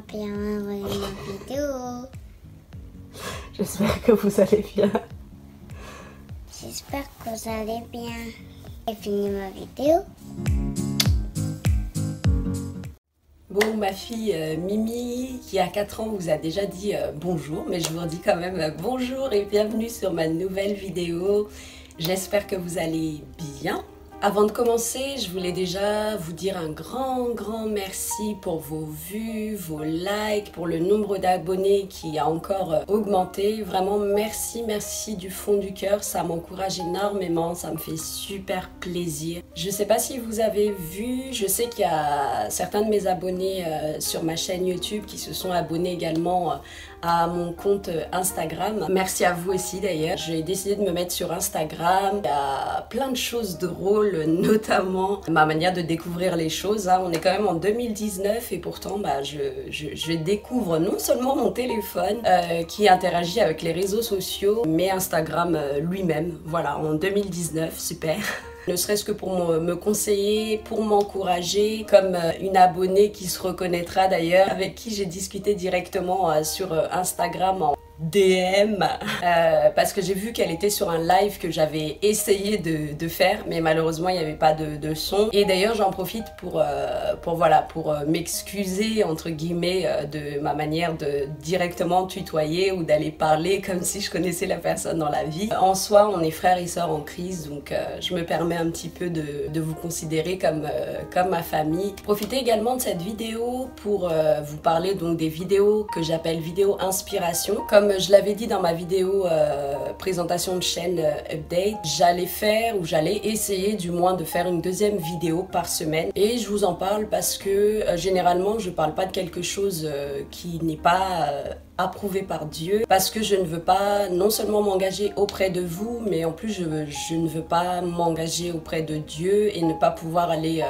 bien envoyer ma vidéo. J'espère que vous allez bien. J'espère que vous allez bien. J'ai fini ma vidéo. Bon, ma fille Mimi, qui a 4 ans, vous a déjà dit bonjour, mais je vous redis quand même bonjour et bienvenue sur ma nouvelle vidéo. J'espère que vous allez bien. Avant de commencer, je voulais déjà vous dire un grand merci pour vos vues, vos likes, pour le nombre d'abonnés qui a encore augmenté. Vraiment merci du fond du cœur, ça m'encourage énormément, ça me fait super plaisir. Je sais pas si vous avez vu, je sais qu'il y a certains de mes abonnés sur ma chaîne YouTube qui se sont abonnés également à mon compte Instagram. Merci à vous aussi d'ailleurs. J'ai décidé de me mettre sur Instagram. Il y a plein de choses drôles, notamment ma manière de découvrir les choses. On est quand même en 2019 et pourtant je découvre non seulement mon téléphone qui interagit avec les réseaux sociaux, mais Instagram lui-même. Voilà, en 2019, super. Ne serait-ce que pour me conseiller, pour m'encourager, comme une abonnée qui se reconnaîtra d'ailleurs, avec qui j'ai discuté directement sur Instagram en DM, parce que j'ai vu qu'elle était sur un live que j'avais essayé de faire, mais malheureusement il n'y avait pas de son. Et d'ailleurs j'en profite pour m'excuser entre guillemets de ma manière de directement tutoyer ou d'aller parler comme si je connaissais la personne dans la vie. En soi on est frères et sœurs en crise, donc je me permets un petit peu de vous considérer comme ma famille. Profitez également de cette vidéo pour vous parler donc des vidéos que j'appelle vidéos inspiration. Comme je l'avais dit dans ma vidéo présentation de chaîne update, j'allais essayer du moins de faire une deuxième vidéo par semaine. Et je vous en parle parce que généralement je parle pas de quelque chose qui n'est pas approuvé par Dieu, parce que je ne veux pas non seulement m'engager auprès de vous, mais en plus je ne veux pas m'engager auprès de Dieu et ne pas pouvoir aller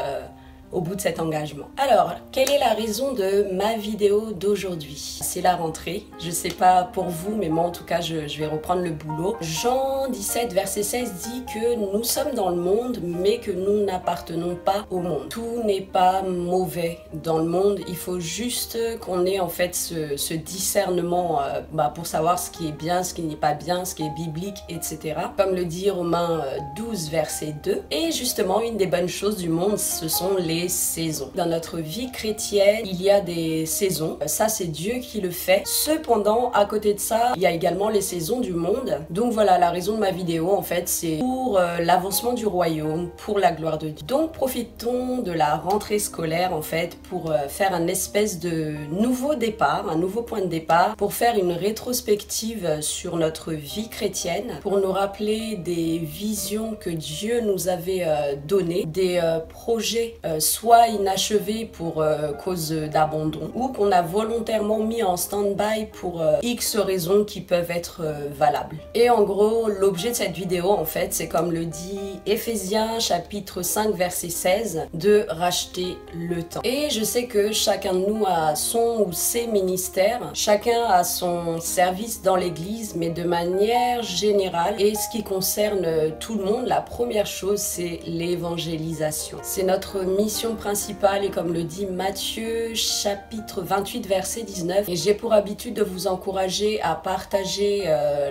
au bout de cet engagement. Alors, quelle est la raison de ma vidéo d'aujourd'hui? C'est la rentrée. Je sais pas pour vous, mais moi en tout cas, je vais reprendre le boulot. Jean 17, verset 16 dit que nous sommes dans le monde, mais que nous n'appartenons pas au monde. Tout n'est pas mauvais dans le monde. Il faut juste qu'on ait en fait ce discernement pour savoir ce qui est bien, ce qui n'est pas bien, ce qui est biblique, etc. Comme le dit Romains 12, verset 2. Et justement, une des bonnes choses du monde, ce sont les saisons. Dans notre vie chrétienne, il y a des saisons. Ça, c'est Dieu qui le fait. Cependant, à côté de ça, il y a également les saisons du monde. Donc voilà, la raison de ma vidéo, en fait, c'est pour l'avancement du royaume, pour la gloire de Dieu. Donc profitons de la rentrée scolaire, en fait, pour faire un espèce de nouveau départ, un nouveau point de départ, pour faire une rétrospective sur notre vie chrétienne, pour nous rappeler des visions que Dieu nous avait données, des projets soit inachevés pour cause d'abandon ou qu'on a volontairement mis en stand-by pour X raisons qui peuvent être valables. Et en gros, l'objet de cette vidéo, en fait, c'est comme le dit Éphésiens chapitre 5 verset 16, de racheter le temps. Et je sais que chacun de nous a son ou ses ministères, chacun a son service dans l'église, mais de manière générale, et ce qui concerne tout le monde, la première chose, c'est l'évangélisation. C'est notre mission principale et comme le dit Matthieu chapitre 28 verset 19, et j'ai pour habitude de vous encourager à partager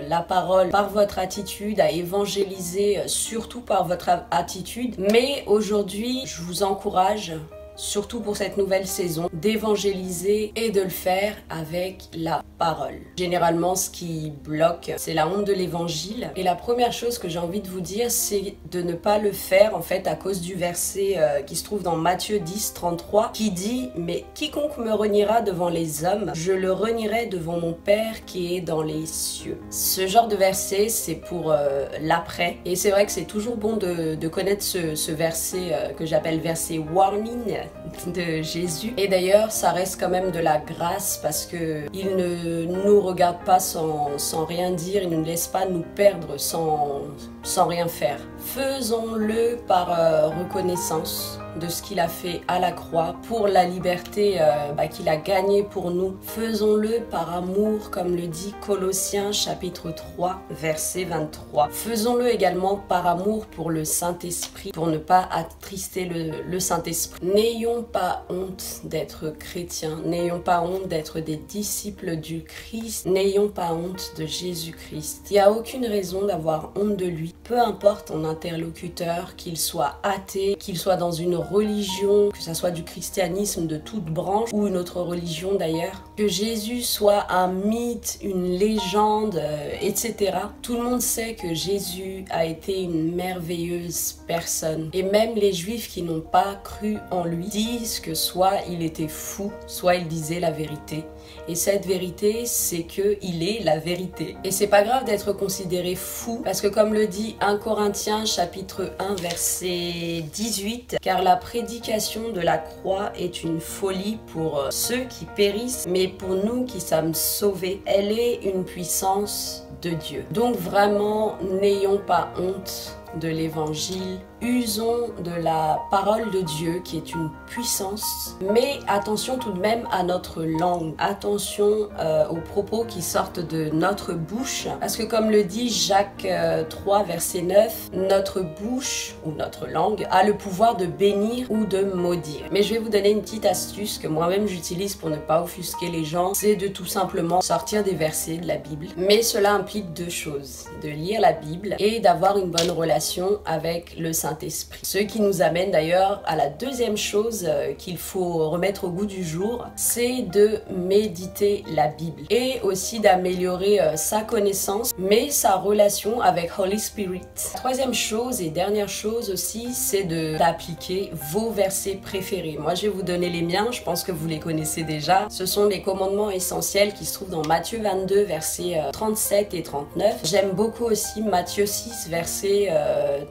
la parole par votre attitude, à évangéliser surtout par votre attitude, mais aujourd'hui je vous encourage surtout pour cette nouvelle saison, d'évangéliser et de le faire avec la parole. Généralement, ce qui bloque, c'est la honte de l'évangile. Et la première chose que j'ai envie de vous dire, c'est de ne pas le faire, en fait, à cause du verset qui se trouve dans Matthieu 10, 33, qui dit « Mais quiconque me reniera devant les hommes, je le renierai devant mon Père qui est dans les cieux. » Ce genre de verset, c'est pour l'après. Et c'est vrai que c'est toujours bon de connaître ce verset que j'appelle verset warning de Jésus. Et d'ailleurs, ça reste quand même de la grâce parce que il ne nous regarde pas sans rien dire, il ne nous laisse pas nous perdre sans rien faire. Faisons-le par reconnaissance. de ce qu'il a fait à la croix, pour la liberté qu'il a gagnée pour nous. Faisons-le par amour, comme le dit Colossiens chapitre 3, verset 23. Faisons-le également par amour pour le Saint-Esprit, pour ne pas attrister le Saint-Esprit. N'ayons pas honte d'être chrétiens, n'ayons pas honte d'être des disciples du Christ, n'ayons pas honte de Jésus-Christ. Il n'y a aucune raison d'avoir honte de lui, peu importe ton interlocuteur, qu'il soit athée, qu'il soit dans une religion, que ce soit du christianisme de toute branche ou une autre religion d'ailleurs, que Jésus soit un mythe, une légende, etc. Tout le monde sait que Jésus a été une merveilleuse personne. Et même les Juifs qui n'ont pas cru en lui disent que soit il était fou, soit il disait la vérité. Et cette vérité, c'est qu'il est la vérité. Et c'est pas grave d'être considéré fou, parce que comme le dit 1 Corinthiens chapitre 1 verset 18, car la prédication de la croix est une folie pour ceux qui périssent, mais pour nous qui sommes sauvés, elle est une puissance de Dieu. Donc vraiment, n'ayons pas honte de l'évangile, usons de la parole de Dieu qui est une puissance, mais attention tout de même à notre langue, attention aux propos qui sortent de notre bouche, parce que comme le dit Jacques 3 verset 9, notre bouche ou notre langue a le pouvoir de bénir ou de maudire. Mais je vais vous donner une petite astuce que moi-même j'utilise pour ne pas offusquer les gens, c'est de tout simplement sortir des versets de la Bible, mais cela implique deux choses, de lire la Bible et d'avoir une bonne relation avec le Saint-Esprit. Ce qui nous amène d'ailleurs à la deuxième chose qu'il faut remettre au goût du jour, c'est de méditer la Bible et aussi d'améliorer sa connaissance, mais sa relation avec Holy Spirit. Troisième chose et dernière chose aussi, c'est d'appliquer vos versets préférés. Moi, je vais vous donner les miens, je pense que vous les connaissez déjà. Ce sont les commandements essentiels qui se trouvent dans Matthieu 22, versets 37 et 39. J'aime beaucoup aussi Matthieu 6, verset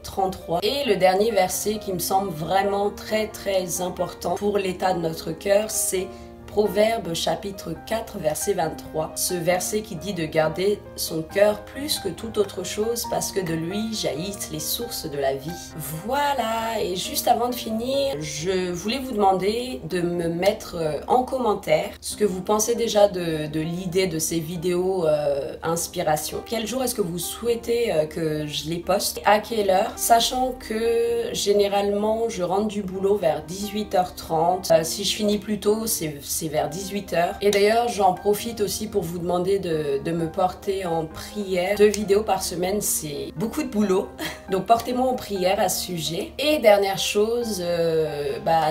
33. Et le dernier verset qui me semble vraiment très important pour l'état de notre cœur, c'est Proverbe chapitre 4 verset 23, ce verset qui dit de garder son cœur plus que toute autre chose parce que de lui jaillissent les sources de la vie. Voilà, et juste avant de finir, je voulais vous demander de me mettre en commentaire ce que vous pensez déjà de l'idée de ces vidéos inspiration. Quel jour est-ce que vous souhaitez que je les poste? À quelle heure? Sachant que généralement je rentre du boulot vers 18h30. Si je finis plus tôt, c'est vers 18h. Et d'ailleurs, j'en profite aussi pour vous demander de me porter en prière. 2 vidéos par semaine, c'est beaucoup de boulot. Donc portez-moi en prière à ce sujet. Et dernière chose,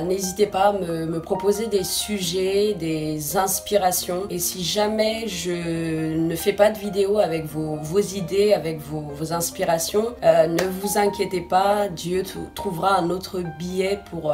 n'hésitez pas à me proposer des sujets, des inspirations. Et si jamais je ne fais pas de vidéo avec vos idées, avec vos inspirations, ne vous inquiétez pas, Dieu trouvera un autre billet pour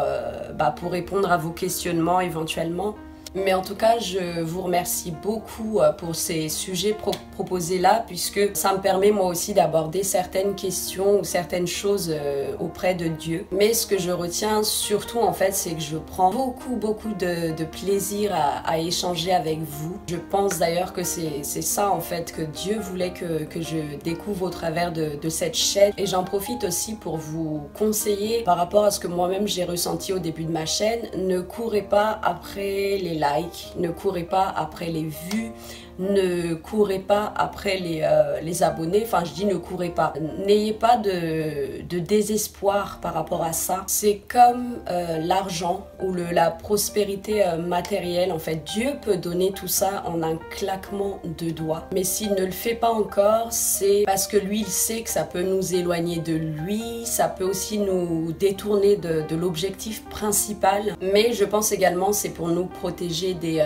répondre à vos questionnements éventuellement. Mais en tout cas, je vous remercie beaucoup pour ces sujets proposés là, puisque ça me permet moi aussi d'aborder certaines questions ou certaines choses auprès de Dieu. Mais ce que je retiens surtout en fait, c'est que je prends beaucoup de plaisir à échanger avec vous. Je pense d'ailleurs que c'est ça en fait que Dieu voulait que je découvre au travers de cette chaîne. Et j'en profite aussi pour vous conseiller par rapport à ce que moi-même j'ai ressenti au début de ma chaîne. Ne courez pas après les likes, ne courez pas après les vues, ne courez pas après les abonnés, enfin je dis ne courez pas. N'ayez pas de désespoir par rapport à ça. C'est comme l'argent ou la prospérité matérielle. En fait, Dieu peut donner tout ça en un claquement de doigts. Mais s'il ne le fait pas encore, c'est parce que lui, il sait que ça peut nous éloigner de lui, ça peut aussi nous détourner de l'objectif principal. Mais je pense également c'est pour nous protéger des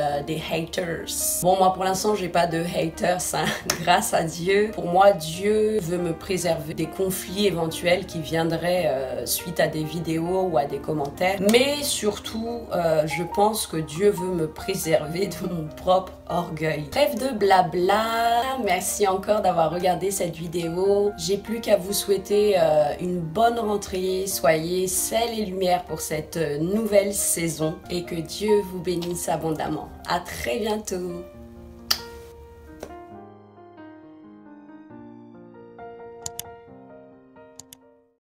haters. Bon, moi pour l'instant, j'ai pas de haters, hein, grâce à Dieu. Pour moi, Dieu veut me préserver des conflits éventuels qui viendraient suite à des vidéos ou à des commentaires. Mais surtout, je pense que Dieu veut me préserver de mon propre orgueil. Trêve de blabla. Merci encore d'avoir regardé cette vidéo. J'ai plus qu'à vous souhaiter une bonne rentrée. Soyez sel et lumière pour cette nouvelle saison et que Dieu vous bénisse abondamment. À très bientôt.